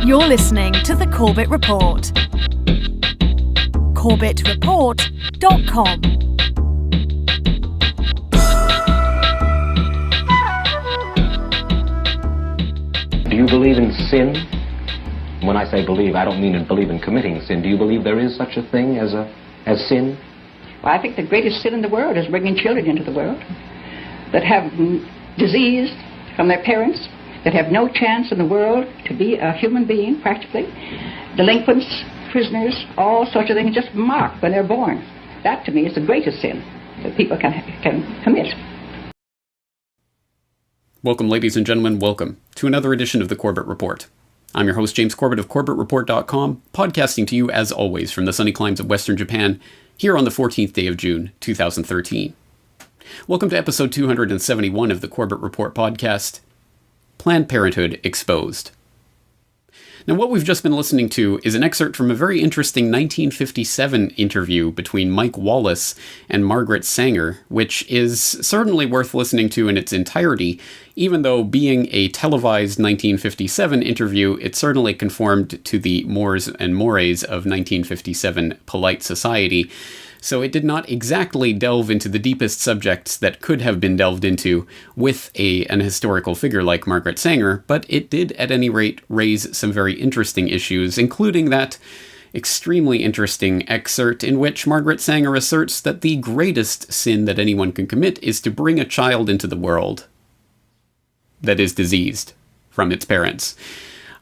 You're listening to the Corbett Report. CorbettReport.com. Do you believe in sin? When I say believe, I don't mean believe in committing sin. Do you believe there is such a thing as sin? Well, I think the greatest sin in the world is bringing children into the world that have disease from their parents, that have no chance in the world to be a human being, practically. Delinquents, prisoners, all sorts of things just marked when they're born. That, to me, is the greatest sin that people can commit. Welcome, ladies and gentlemen, welcome to another edition of the Corbett Report. I'm your host, James Corbett of CorbettReport.com, podcasting to you, as always, from the sunny climes of Western Japan, here on the 14th day of June, 2013. Welcome to episode 271 of the Corbett Report podcast, Planned Parenthood Exposed. Now, what we've just been listening to is an excerpt from a very interesting 1957 interview between Mike Wallace and Margaret Sanger, which is certainly worth listening to in its entirety, even though being a televised 1957 interview, it certainly conformed to the mores and mores of 1957 polite society. So it did not exactly delve into the deepest subjects that could have been delved into with an historical figure like Margaret Sanger, but it did at any rate raise some very interesting issues, including that extremely interesting excerpt in which Margaret Sanger asserts that the greatest sin that anyone can commit is to bring a child into the world that is diseased from its parents.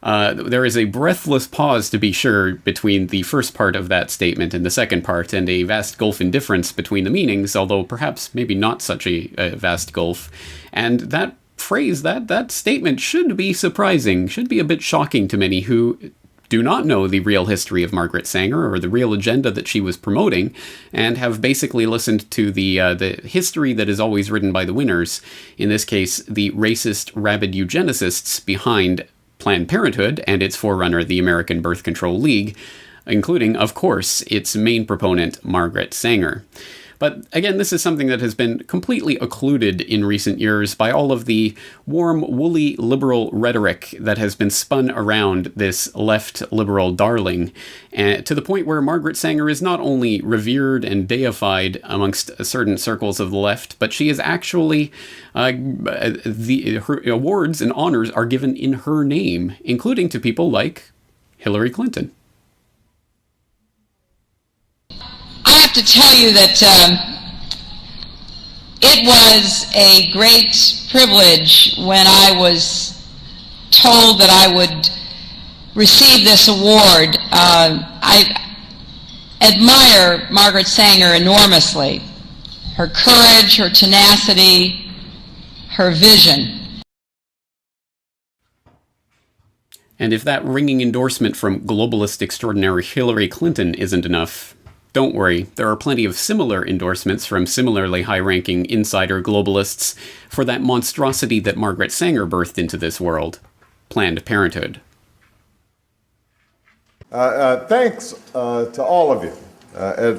There is a breathless pause, to be sure, between the first part of that statement and the second part, and a vast gulf in difference between the meanings, although perhaps maybe not such a vast gulf. And that phrase, that statement should be surprising, should be a bit shocking to many who do not know the real history of Margaret Sanger or the real agenda that she was promoting, and have basically listened to the history that is always written by the winners, in this case, the racist, rabid eugenicists behind Planned Parenthood and its forerunner, the American Birth Control League, including, of course, its main proponent, Margaret Sanger. But again, this is something that has been completely occluded in recent years by all of the warm, woolly liberal rhetoric that has been spun around this left liberal darling, to the point where Margaret Sanger is not only revered and deified amongst certain circles of the left, but she is actually, her awards and honors are given in her name, including to people like Hillary Clinton. I have to tell you that it was a great privilege when I was told that I would receive this award. I admire Margaret Sanger enormously. Her courage, her tenacity, her vision. And if that ringing endorsement from globalist extraordinary Hillary Clinton isn't enough, don't worry, there are plenty of similar endorsements from similarly high-ranking insider globalists for that monstrosity that Margaret Sanger birthed into this world, Planned Parenthood. Thanks to all of you at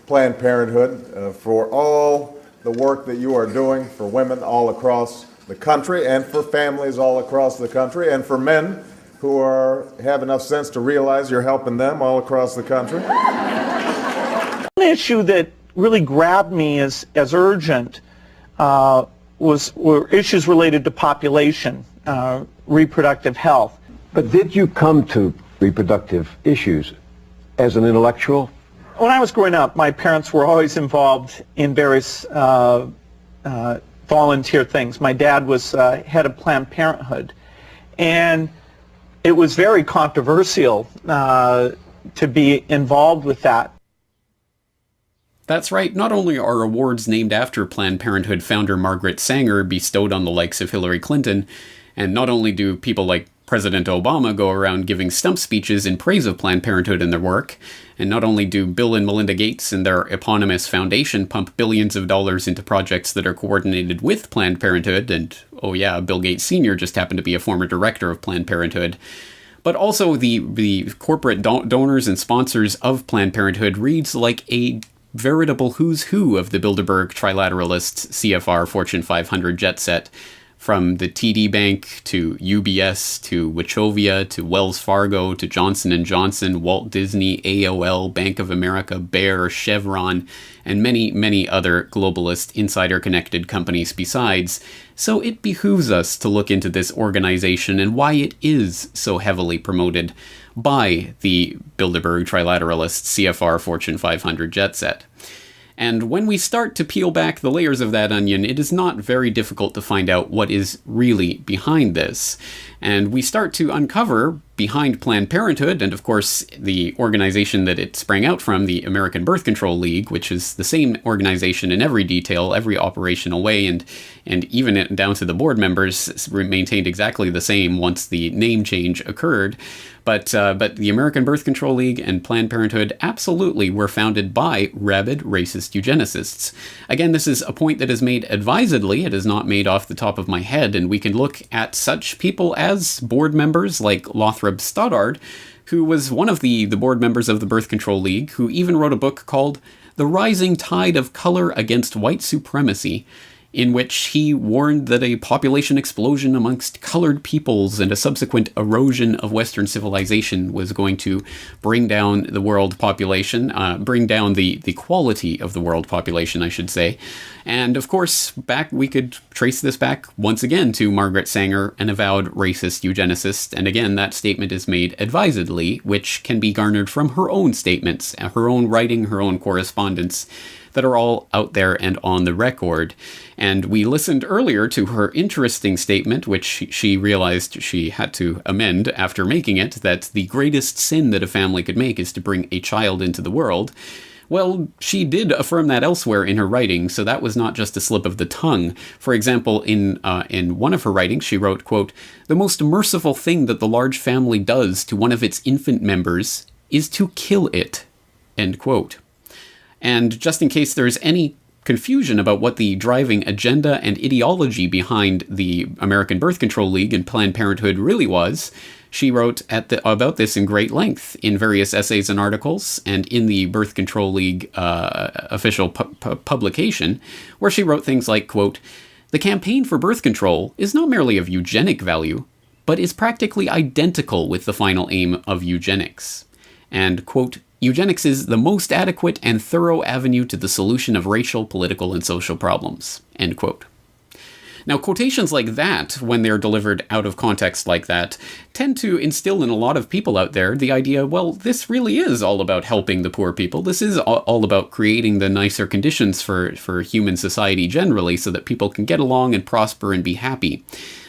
Planned Parenthood for all the work that you are doing for women all across the country and for families all across the country and for men who have enough sense to realize you're helping them all across the country. One issue that really grabbed me as urgent were issues related to population, reproductive health. But did you come to reproductive issues as an intellectual? When I was growing up, my parents were always involved in various volunteer things. My dad was head of Planned Parenthood, and it was very controversial to be involved with that. That's right, not only are awards named after Planned Parenthood founder Margaret Sanger bestowed on the likes of Hillary Clinton, and not only do people like President Obama go around giving stump speeches in praise of Planned Parenthood and their work, and not only do Bill and Melinda Gates and their eponymous foundation pump billions of dollars into projects that are coordinated with Planned Parenthood, and oh yeah, Bill Gates Sr. just happened to be a former director of Planned Parenthood, but also the corporate donors and sponsors of Planned Parenthood reads like a veritable who's who of the Bilderberg trilateralist CFR Fortune 500 jet set, from the TD Bank to UBS to Wachovia to Wells Fargo to Johnson & Johnson, Walt Disney, AOL, Bank of America, Bayer, Chevron, and many, many other globalist insider-connected companies besides. So it behooves us to look into this organization and why it is so heavily promoted by the Bilderberg Trilateralist CFR Fortune 500 jet set. And when we start to peel back the layers of that onion, it is not very difficult to find out what is really behind this. And we start to uncover behind Planned Parenthood, and of course the organization that it sprang out from, the American Birth Control League, which is the same organization in every detail, every operational way, and even down to the board members maintained exactly the same once the name change occurred. But the American Birth Control League and Planned Parenthood absolutely were founded by rabid racist eugenicists. Again, this is a point that is made advisedly. It is not made off the top of my head, and we can look at such people as board members like Lothrop Stoddard, who was one of the board members of the Birth Control League, who even wrote a book called The Rising Tide of Color Against White Supremacy, in which he warned that a population explosion amongst colored peoples and a subsequent erosion of Western civilization was going to bring down the world population, bring down the quality of the world population, I should say. And of course, we could trace this back once again to Margaret Sanger, an avowed racist eugenicist. And again, that statement is made advisedly, which can be garnered from her own statements, her own writing, her own correspondence, that are all out there and on the record. And we listened earlier to her interesting statement, which she realized she had to amend after making it, that the greatest sin that a family could make is to bring a child into the world. Well, she did affirm that elsewhere in her writing, so that was not just a slip of the tongue. For example, in one of her writings, she wrote, quote, "The most merciful thing that the large family does to one of its infant members is to kill it," end quote. And just in case there's any confusion about what the driving agenda and ideology behind the American Birth Control League and Planned Parenthood really was, she wrote about this in great length in various essays and articles, and in the Birth Control League official publication, where she wrote things like, quote, "The campaign for birth control is not merely of eugenic value, but is practically identical with the final aim of eugenics." And, quote, "Eugenics is the most adequate and thorough avenue to the solution of racial, political, and social problems," end quote. Now, quotations like that, when they're delivered out of context like that, tend to instill in a lot of people out there the idea, well, this really is all about helping the poor people. This is all about creating the nicer conditions for human society generally so that people can get along and prosper and be happy.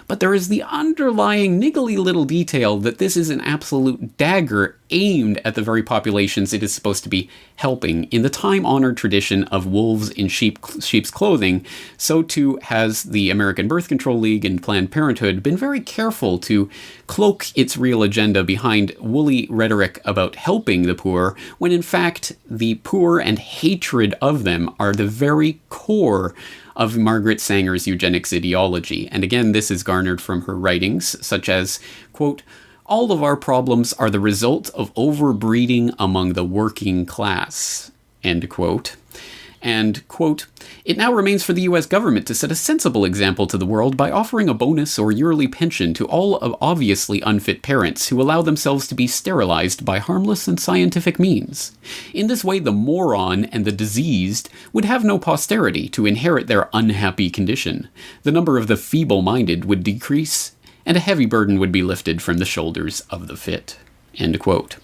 But there is the underlying niggly little detail that this is an absolute dagger aimed at the very populations it is supposed to be helping. In the time-honored tradition of wolves in sheep's clothing, so too has the American Birth Control League and Planned Parenthood been very careful to cloak its real agenda behind woolly rhetoric about helping the poor, when in fact the poor and hatred of them are the very core of Margaret Sanger's eugenics ideology. And again, this is garnered from her writings, such as, quote, "All of our problems are the result of overbreeding among the working class," end quote. And, quote, "It now remains for the U.S. government to set a sensible example to the world by offering a bonus or yearly pension to all of obviously unfit parents who allow themselves to be sterilized by harmless and scientific means. In this way, the moron and the diseased would have no posterity to inherit their unhappy condition. The number of the feeble-minded would decrease, and a heavy burden would be lifted from the shoulders of the fit," end quote.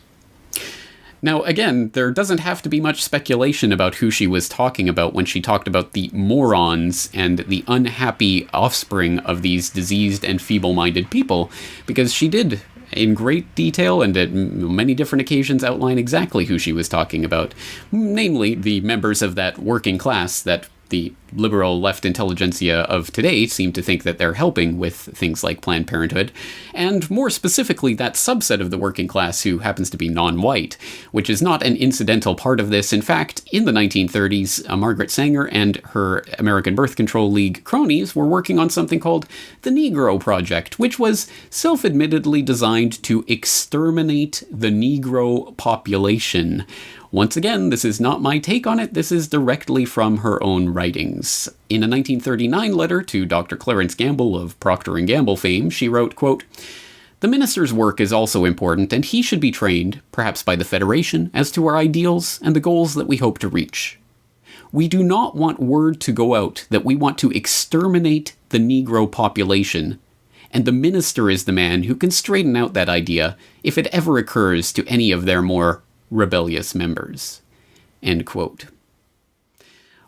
Now, again, there doesn't have to be much speculation about who she was talking about when she talked about the morons and the unhappy offspring of these diseased and feeble-minded people, because she did, in great detail and at many different occasions, outline exactly who she was talking about, namely the members of that working class that the liberal left intelligentsia of today seem to think that they're helping with things like Planned Parenthood, and more specifically that subset of the working class who happens to be non-white, which is not an incidental part of this. In fact, in the 1930s, Margaret Sanger and her American Birth Control League cronies were working on something called the Negro Project, which was self-admittedly designed to exterminate the Negro population. Once again, this is not my take on it, this is directly from her own writings. things. In a 1939 letter to Dr. Clarence Gamble of Procter & Gamble fame, she wrote, quote, "The minister's work is also important, and he should be trained, perhaps by the Federation, as to our ideals and the goals that we hope to reach. We do not want word to go out that we want to exterminate the Negro population, and the minister is the man who can straighten out that idea if it ever occurs to any of their more rebellious members." End quote.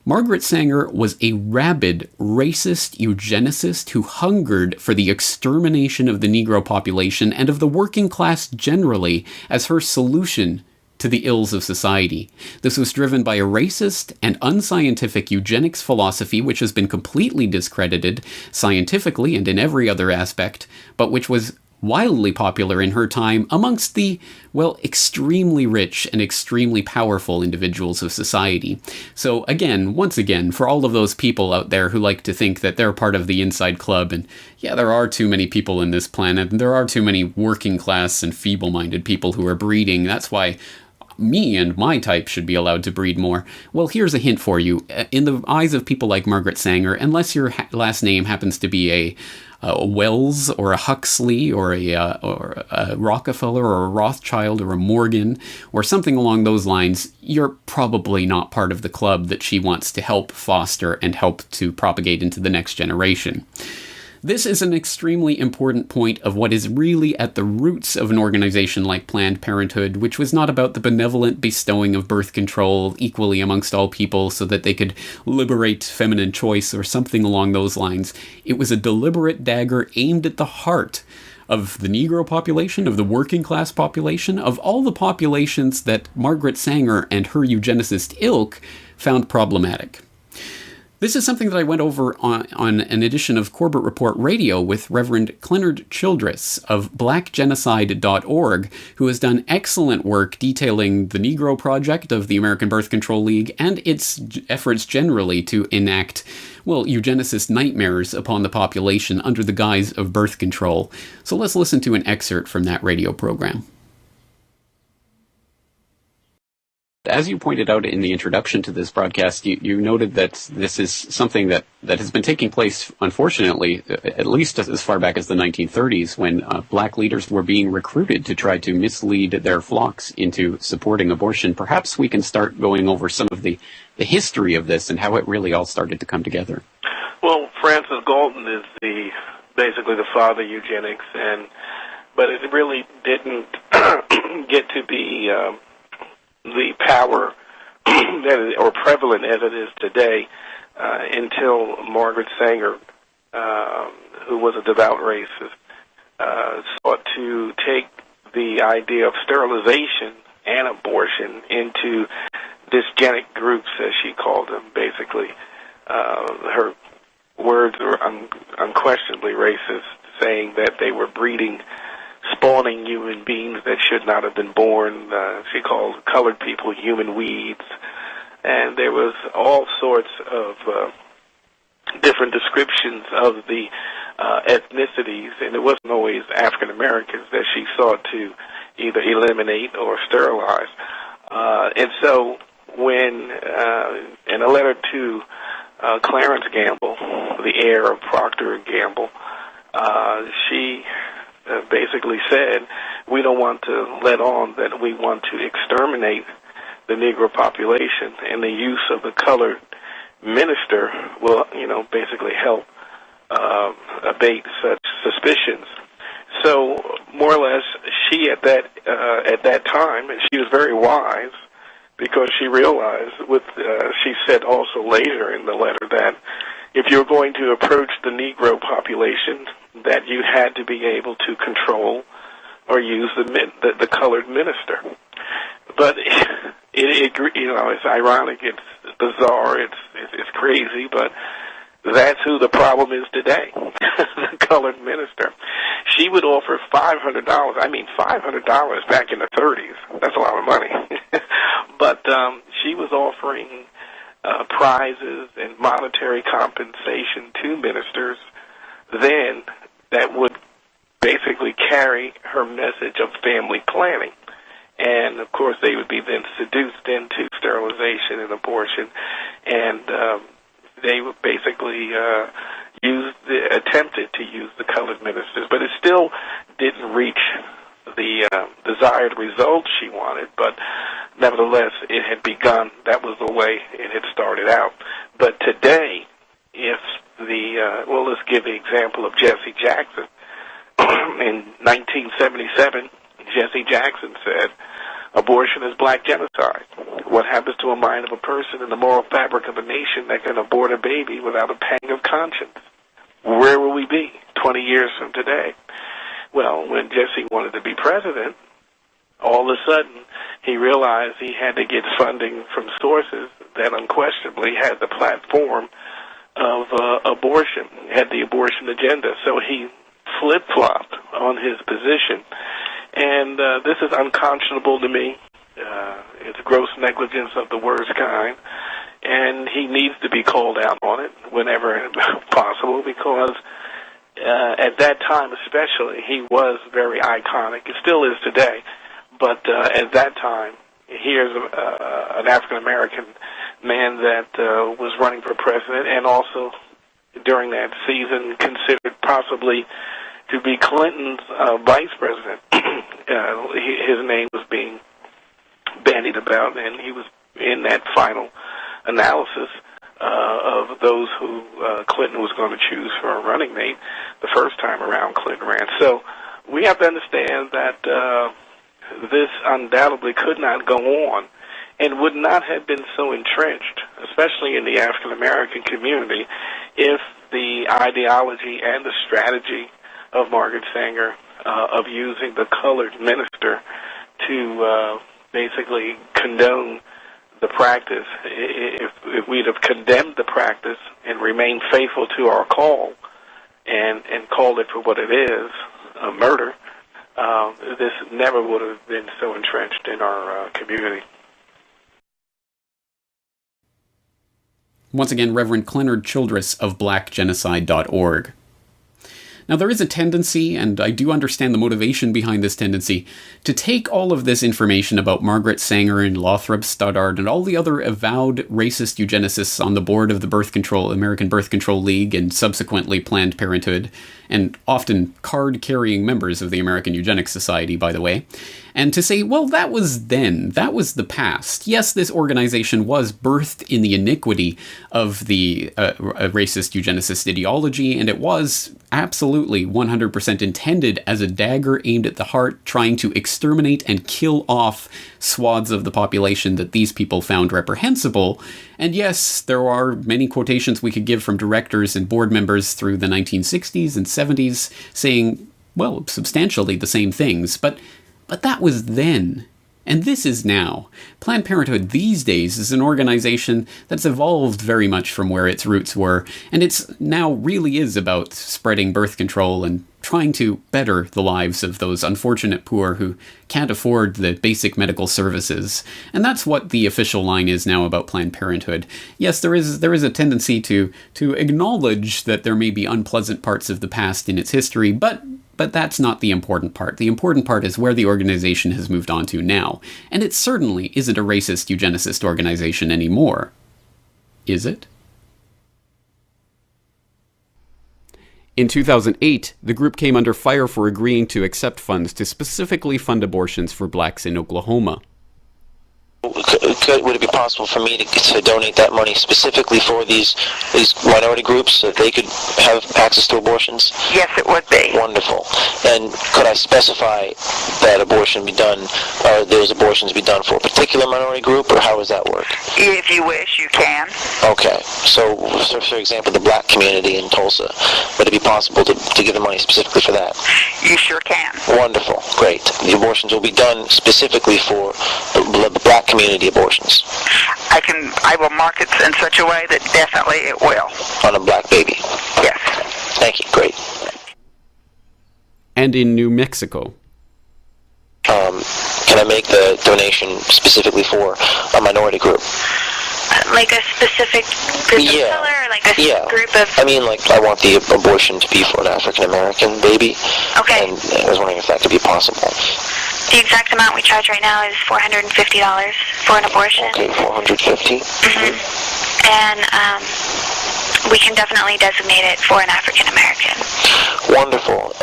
Margaret Sanger was a rabid, racist eugenicist who hungered for the extermination of the Negro population and of the working class generally as her solution to the ills of society. This was driven by a racist and unscientific eugenics philosophy which has been completely discredited scientifically and in every other aspect, but which was wildly popular in her time amongst the, well, extremely rich and extremely powerful individuals of society. So again, once again, for all of those people out there who like to think that they're part of the inside club, and yeah, there are too many people in this planet, and there are too many working class and feeble-minded people who are breeding, that's why me and my type should be allowed to breed more. Well, here's a hint for you. In the eyes of people like Margaret Sanger, unless your last name happens to be a Wells or a Huxley or a Rockefeller or a Rothschild or a Morgan or something along those lines, you're probably not part of the club that she wants to help foster and help to propagate into the next generation. This is an extremely important point of what is really at the roots of an organization like Planned Parenthood, which was not about the benevolent bestowing of birth control equally amongst all people so that they could liberate feminine choice or something along those lines. It was a deliberate dagger aimed at the heart of the Negro population, of the working class population, of all the populations that Margaret Sanger and her eugenicist ilk found problematic. This is something that I went over on an edition of Corbett Report Radio with Reverend Clennard Childress of blackgenocide.org, who has done excellent work detailing the Negro Project of the American Birth Control League and its efforts generally to enact, well, eugenicist nightmares upon the population under the guise of birth control. So let's listen to an excerpt from that radio program. As you pointed out in the introduction to this broadcast, you noted that this is something that has been taking place, unfortunately, at least as far back as the 1930s, when black leaders were being recruited to try to mislead their flocks into supporting abortion. Perhaps we can start going over some of the history of this and how it really all started to come together. Well, Francis Galton is basically the father of eugenics, but it really didn't get to be the power or prevalent as it is today until Margaret Sanger, who was a devout racist, sought to take the idea of sterilization and abortion into dysgenic groups, as she called them. Basically, her words were unquestionably racist, saying that they were spawning human beings that should not have been born. She called colored people human weeds. And there was all sorts of different descriptions of the ethnicities, and it wasn't always African Americans that she sought to either eliminate or sterilize. And so when, in a letter to Clarence Gamble, the heir of Procter & Gamble, she basically said, we don't want to let on that we want to exterminate the Negro population, and the use of the colored minister will, basically help abate such suspicions. So, more or less, she at that time, and she was very wise, because she realized, she said also later in the letter, that if you're going to approach the Negro population, that you had to be able to control or use the colored minister. But it's ironic, it's bizarre, it's crazy, but that's who the problem is today, the colored minister. She would offer $500. I mean, $500 back in the 30s. That's a lot of money. But she was offering prizes and monetary compensation to ministers then that would basically carry her message of family planning. And, of course, they would be then seduced into sterilization and abortion. And they basically attempted to use the colored ministers, but it still didn't reach the desired result she wanted. But nevertheless, it had begun. That was the way it had started out. But today, if let's give the example of Jesse Jackson. In 1977, Jesse Jackson said, "Abortion is black genocide. What happens to a mind of a person and the moral fabric of a nation that can abort a baby without a pang of conscience? Where will we be 20 years from today?" Well, when Jesse wanted to be president, all of a sudden he realized he had to get funding from sources that unquestionably had the platform of abortion, had the abortion agenda. So he flip-flopped on his position. And this is unconscionable to me. It's gross negligence of the worst kind. And he needs to be called out on it whenever possible, because at that time especially, he was very iconic. It still is today. But at that time, here's an African-American man that was running for president, and also during that season considered possibly to be Clinton's vice president. His name was being bandied about, and he was in that final analysis of those who Clinton was going to choose for a running mate the first time around Clinton ran. So we have to understand that this undoubtedly could not go on and would not have been so entrenched, especially in the African-American community, if the ideology and the strategy of Margaret Sanger of using the colored minister to basically condone the practice. If we'd have condemned the practice and remained faithful to our call and called it for what it is, a murder, this never would have been so entrenched in our community. Once again, Reverend Clenard Childress of blackgenocide.org. Now, there is a tendency, and I do understand the motivation behind this tendency, to take all of this information about Margaret Sanger and Lothrop Stoddard and all the other avowed racist eugenicists on the board of the American Birth Control League and subsequently Planned Parenthood, and often card-carrying members of the American Eugenics Society, by the way, and to say, well, that was then, that was the past. Yes, this organization was birthed in the iniquity of the racist eugenicist ideology, and it was absolutely 100% intended as a dagger aimed at the heart, trying to exterminate and kill off swaths of the population that these people found reprehensible. And yes, there are many quotations we could give from directors and board members through the 1960s and 70s saying, well, substantially the same things, but that was then. And this is now. Planned Parenthood these days is an organization that's evolved very much from where its roots were, and it's now really is about spreading birth control and trying to better the lives of those unfortunate poor who can't afford the basic medical services. And that's what the official line is now about Planned Parenthood. Yes, there is a tendency to acknowledge that there may be unpleasant parts of the past in its history, but that's not the important part. The important part is where the organization has moved on to now. And it certainly isn't a racist eugenicist organization anymore. Is it? In 2008, the group came under fire for agreeing to accept funds to specifically fund abortions for blacks in Oklahoma. Would it be possible for me to donate that money specifically for these minority groups so that they could have access to abortions? Yes, it would be. Wonderful. And could I specify that abortion be done, or those abortions be done for a particular minority group, or how does that work? If you wish, you can. Okay. So for example, the black community in Tulsa, would it be possible to give the money specifically for that? You sure can. Wonderful. Great. The abortions will be done specifically for the black community abortions. I will mark it in such a way that definitely it will. On a black baby? Yes. Thank you. Great. And in New Mexico. Can I make the donation specifically for a minority group? Like a specific group of color, or like a group of... I mean, like, I want the abortion to be for an African-American baby. Okay. And I was wondering if that could be possible. The exact amount we charge right now is $450 for an abortion. Okay, $450. Mm-hmm. And we can definitely designate it for an African American. Wonderful.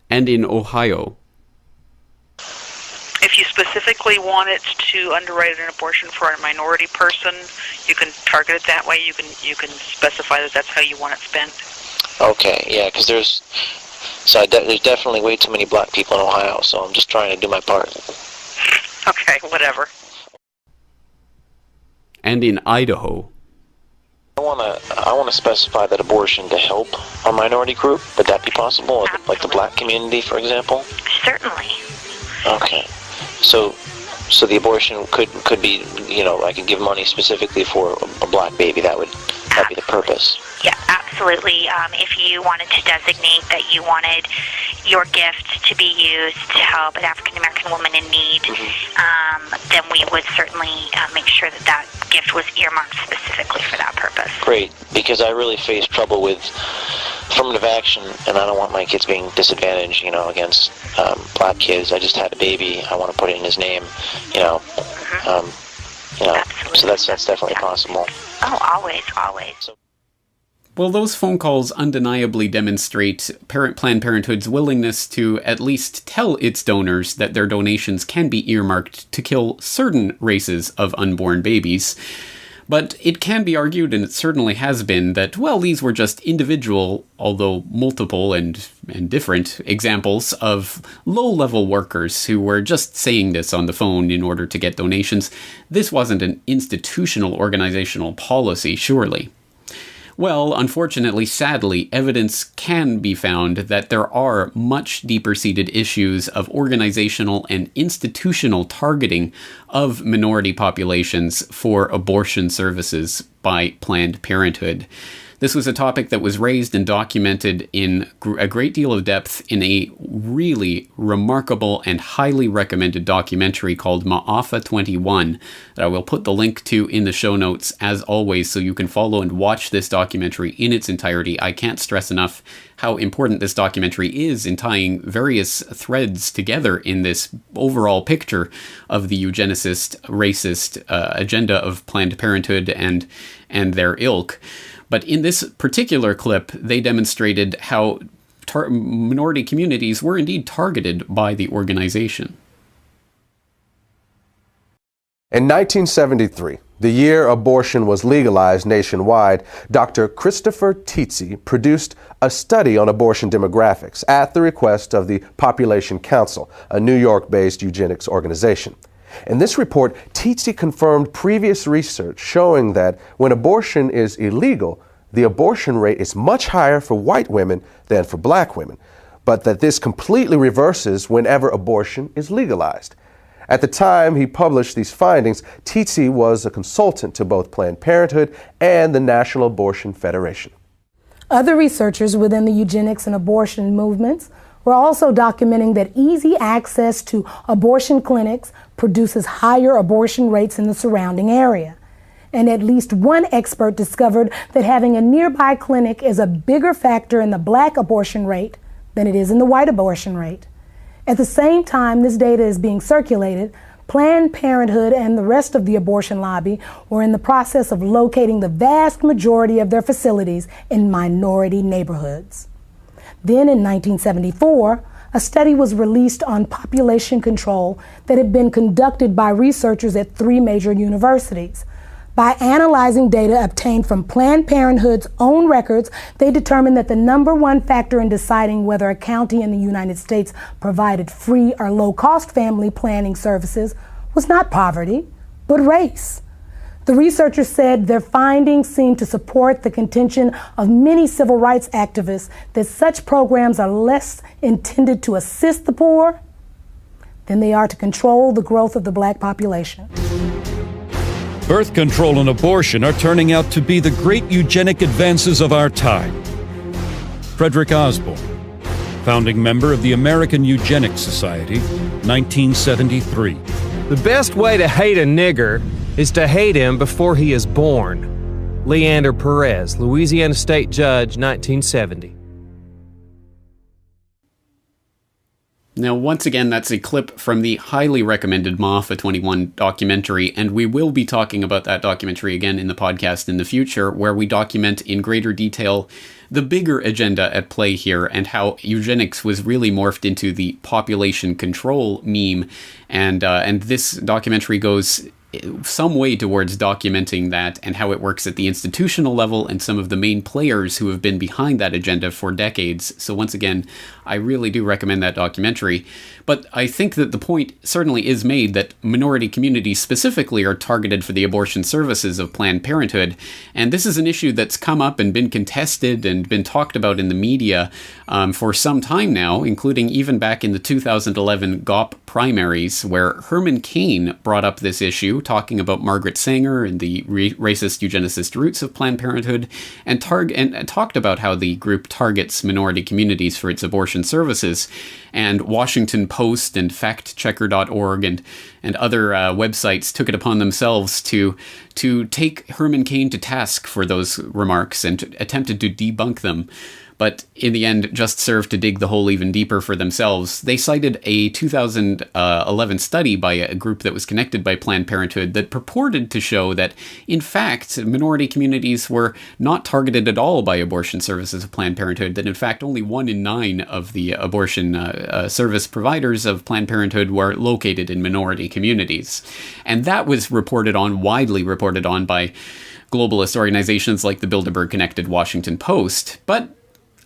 And in Ohio, if you specifically wanted to underwrite an abortion for a minority person, you can target it that way. You can specify that that's how you want it spent. Okay, yeah, because there's definitely way too many black people in Ohio, so I'm just trying to do my part. Okay, whatever. And in Idaho, I want to specify that abortion to help a minority group. Would that be possible? Absolutely. Like the black community, for example? Certainly. Okay. So the abortion could be, I could give money specifically for a black baby. That'd be the purpose. Yeah, absolutely. If you wanted to designate that you wanted your gift to be used to help an African American woman in need, then we would certainly make sure that gift was earmarked specifically for that purpose. Great, because I really face trouble with affirmative action, and I don't want my kids being disadvantaged, against black kids. I just had a baby. I want to put it in his name, so that's definitely possible. Oh, always. well, those phone calls undeniably demonstrate Planned Parenthood's willingness to at least tell its donors that their donations can be earmarked to kill certain races of unborn babies. But it can be argued, and it certainly has been, that, well, these were just individual, although multiple and different, examples of low-level workers who were just saying this on the phone in order to get donations. This wasn't an institutional organizational policy, surely. Well, unfortunately, sadly, evidence can be found that there are much deeper-seated issues of organizational and institutional targeting of minority populations for abortion services by Planned Parenthood. This was a topic that was raised and documented in a great deal of depth in a really remarkable and highly recommended documentary called Ma'afa 21 that I will put the link to in the show notes as always so you can follow and watch this documentary in its entirety. I can't stress enough how important this documentary is in tying various threads together in this overall picture of the eugenicist, racist agenda of Planned Parenthood and their ilk. But in this particular clip, they demonstrated how minority communities were indeed targeted by the organization. In 1973, the year abortion was legalized nationwide, Dr. Christopher Tietze produced a study on abortion demographics at the request of the Population Council, a New York-based eugenics organization. In this report, Tietze confirmed previous research showing that when abortion is illegal, the abortion rate is much higher for white women than for black women, but that this completely reverses whenever abortion is legalized. At the time he published these findings, Tietze was a consultant to both Planned Parenthood and the National Abortion Federation. Other researchers within the eugenics and abortion movements were also documenting that easy access to abortion clinics produces higher abortion rates in the surrounding area. And at least one expert discovered that having a nearby clinic is a bigger factor in the black abortion rate than it is in the white abortion rate. At the same time this data is being circulated, Planned Parenthood and the rest of the abortion lobby were in the process of locating the vast majority of their facilities in minority neighborhoods. Then in 1974, a study was released on population control that had been conducted by researchers at 3 major universities. By analyzing data obtained from Planned Parenthood's own records, they determined that the number one factor in deciding whether a county in the United States provided free or low-cost family planning services was not poverty, but race. The researchers said their findings seemed to support the contention of many civil rights activists that such programs are less intended to assist the poor than they are to control the growth of the black population. Birth control and abortion are turning out to be the great eugenic advances of our time. Frederick Osborne, founding member of the American Eugenics Society, 1973. The best way to hate a nigger is to hate him before he is born. Leander Perez, Louisiana State Judge, 1970. Now, once again, that's a clip from the highly recommended Maafa 21 documentary, and we will be talking about that documentary again in the podcast in the future, where we document in greater detail the bigger agenda at play here and how eugenics was really morphed into the population control meme, and this documentary goes some way towards documenting that and how it works at the institutional level and some of the main players who have been behind that agenda for decades. So once again, I really do recommend that documentary. But I think that the point certainly is made that minority communities specifically are targeted for the abortion services of Planned Parenthood. And this is an issue that's come up and been contested and been talked about in the media for some time now, including even back in the 2011 GOP primaries, where Herman Cain brought up this issue, talking about Margaret Sanger and the racist eugenicist roots of Planned Parenthood, and talked about how the group targets minority communities for its abortion services. And Washington Post and factchecker.org and other websites took it upon themselves to take Herman Cain to task for those remarks and attempted to debunk them, but in the end just served to dig the hole even deeper for themselves. They cited a 2011 study by a group that was connected by Planned Parenthood that purported to show that, in fact, minority communities were not targeted at all by abortion services of Planned Parenthood, that in fact only 1 in 9 of the abortion service providers of Planned Parenthood were located in minority communities. And that was widely reported on by globalist organizations like the Bilderberg-connected Washington Post. But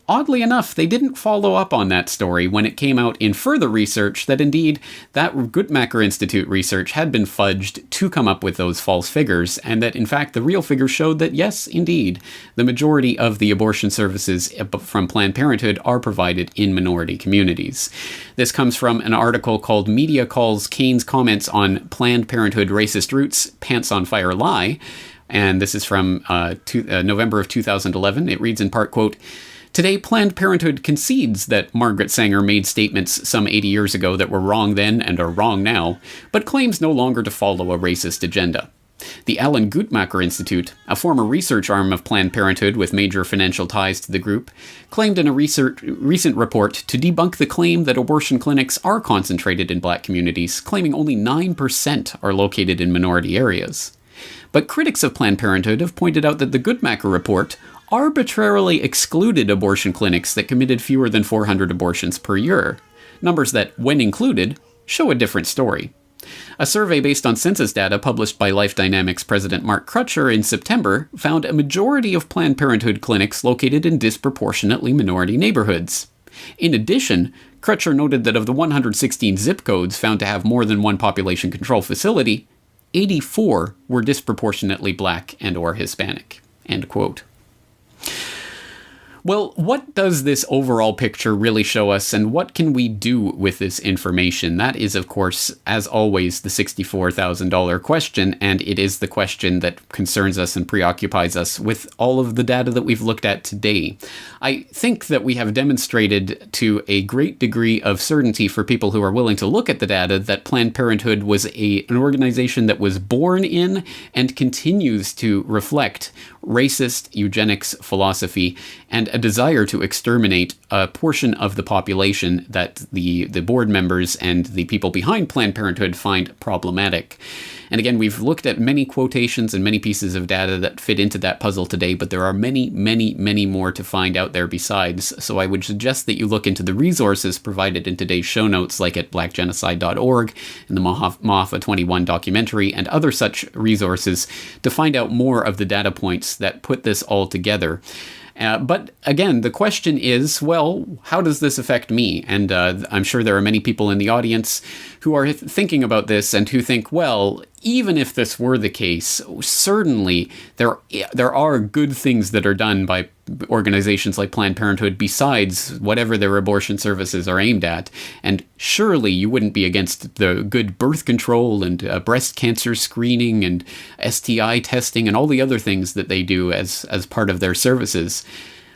oddly enough, they didn't follow up on that story when it came out in further research that indeed that Guttmacher Institute research had been fudged to come up with those false figures, and that in fact the real figures showed that yes, indeed, the majority of the abortion services from Planned Parenthood are provided in minority communities. This comes from an article called Media Calls Cain's Comments on Planned Parenthood Racist Roots, Pants on Fire Lie, and this is from November of 2011. It reads in part, quote, "Today, Planned Parenthood concedes that Margaret Sanger made statements some 80 years ago that were wrong then and are wrong now, but claims no longer to follow a racist agenda. The Alan Guttmacher Institute, a former research arm of Planned Parenthood with major financial ties to the group, claimed in a recent report to debunk the claim that abortion clinics are concentrated in black communities, claiming only 9% are located in minority areas. But critics of Planned Parenthood have pointed out that the Guttmacher report arbitrarily excluded abortion clinics that committed fewer than 400 abortions per year, numbers that, when included, show a different story. A survey based on census data published by Life Dynamics President Mark Crutcher in September found a majority of Planned Parenthood clinics located in disproportionately minority neighborhoods. In addition, Crutcher noted that of the 116 zip codes found to have more than one population control facility, 84 were disproportionately black and or Hispanic." End quote. Well, what does this overall picture really show us, and what can we do with this information? That is, of course, as always, the $64,000 question, and it is the question that concerns us and preoccupies us with all of the data that we've looked at today. I think that we have demonstrated to a great degree of certainty for people who are willing to look at the data that Planned Parenthood was an organization that was born in and continues to reflect racist eugenics philosophy and a desire to exterminate a portion of the population that the board members and the people behind Planned Parenthood find problematic. And again, we've looked at many quotations and many pieces of data that fit into that puzzle today, but there are many, many, many more to find out there besides. So I would suggest that you look into the resources provided in today's show notes, like at blackgenocide.org and the Maafa 21 documentary and other such resources, to find out more of the data points that put this all together. But again, the question is, well, how does this affect me? And I'm sure there are many people in the audience who are thinking about this and who think, well, even if this were the case, certainly there are good things that are done by organizations like Planned Parenthood besides whatever their abortion services are aimed at. And surely you wouldn't be against the good birth control and breast cancer screening and STI testing and all the other things that they do as part of their services.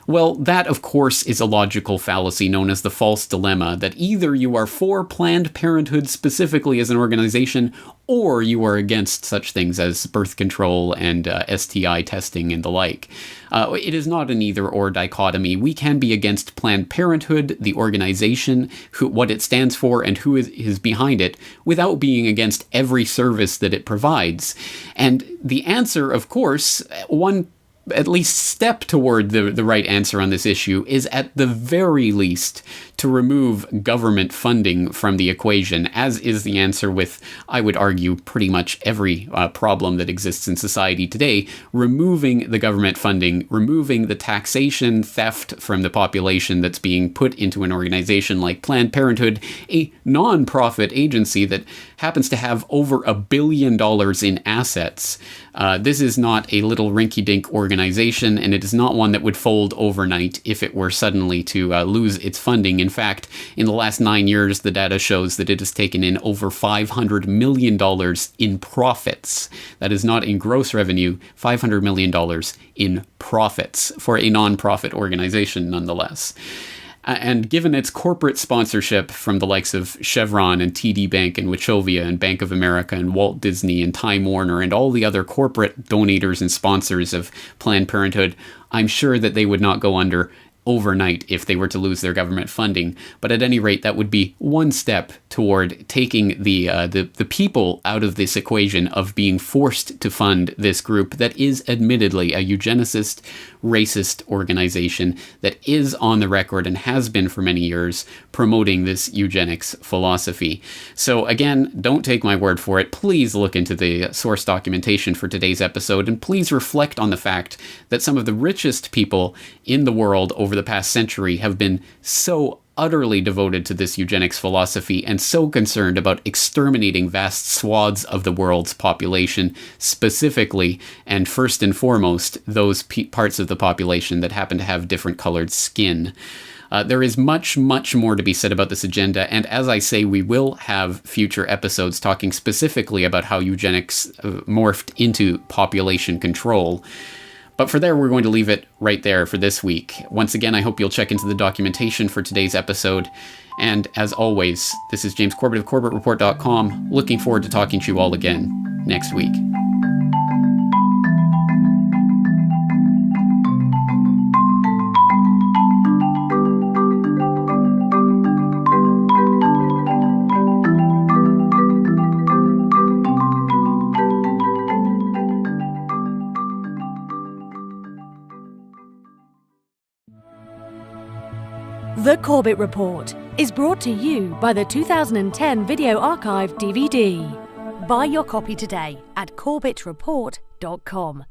Well, that, of course, is a logical fallacy known as the false dilemma, that either you are for Planned Parenthood specifically as an organization, or you are against such things as birth control and STI testing and the like. It is not an either-or dichotomy. We can be against Planned Parenthood, the organization, what it stands for, and who is behind it, without being against every service that it provides. And the answer, of course, one at least step toward the right answer on this issue is at the very least to remove government funding from the equation, as is the answer with, I would argue, pretty much every problem that exists in society today. Removing the government funding, removing the taxation theft from the population that's being put into an organization like Planned Parenthood, a non-profit agency that happens to have over $1 billion in assets. This is not a little rinky-dink organization, and it is not one that would fold overnight if it were suddenly to lose its funding. In fact, in the last 9 years, the data shows that it has taken in over $500 million in profits. That is not in gross revenue, $500 million in profits for a non-profit organization, nonetheless. And given its corporate sponsorship from the likes of Chevron and TD Bank and Wachovia and Bank of America and Walt Disney and Time Warner and all the other corporate donators and sponsors of Planned Parenthood, I'm sure that they would not go under overnight if they were to lose their government funding. But at any rate, that would be one step toward taking the people out of this equation of being forced to fund this group that is admittedly a eugenicist, racist organization that is on the record and has been for many years promoting this eugenics philosophy. So again, don't take my word for it. Please look into the source documentation for today's episode, and please reflect on the fact that some of the richest people in the world over the past century have been so utterly devoted to this eugenics philosophy and so concerned about exterminating vast swaths of the world's population, specifically and first and foremost those parts of the population that happen to have different colored skin. There is much, much more to be said about this agenda, and as I say, we will have future episodes talking specifically about how eugenics morphed into population control. But for there, we're going to leave it right there for this week. Once again, I hope you'll check into the documentation for today's episode. And as always, this is James Corbett of CorbettReport.com. Looking forward to talking to you all again next week. The Corbett Report is brought to you by the 2010 Video Archive DVD. Buy your copy today at CorbettReport.com.